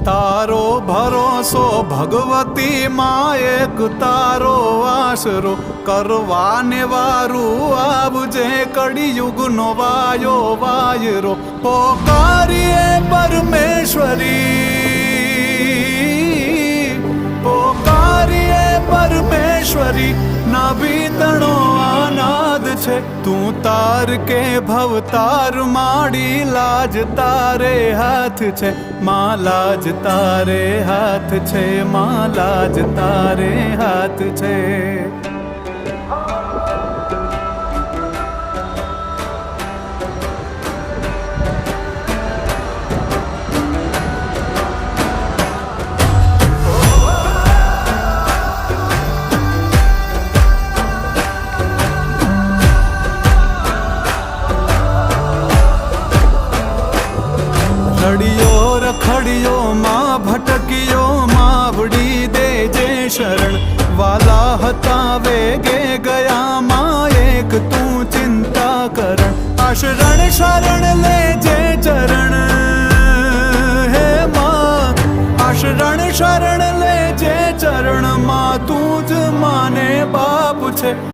तारो भरोसो भगवती माँ एक तारो आसरो करवाने वारू आवजे कड़ियुग नो वायो वायरो पोकारिए परमेश्वरी पोकारिए परमेश्वरी नाबीतणो अनाद छे तू तार के भवतार माड़ी लाज तारे हाथ छे माँ लाज तारे हाथ छे माँ लाज तारे हाथ छे। रड़ियो रखड़ियो माँ भटकियो मावड़ी दे जे शरण वाला हता वेगे गया माँ एक तू चिंता करण आशरण शरण ले जे चरण हे माँ आशरण शरण ले जे चरण माँ तू ज माने बाप छे।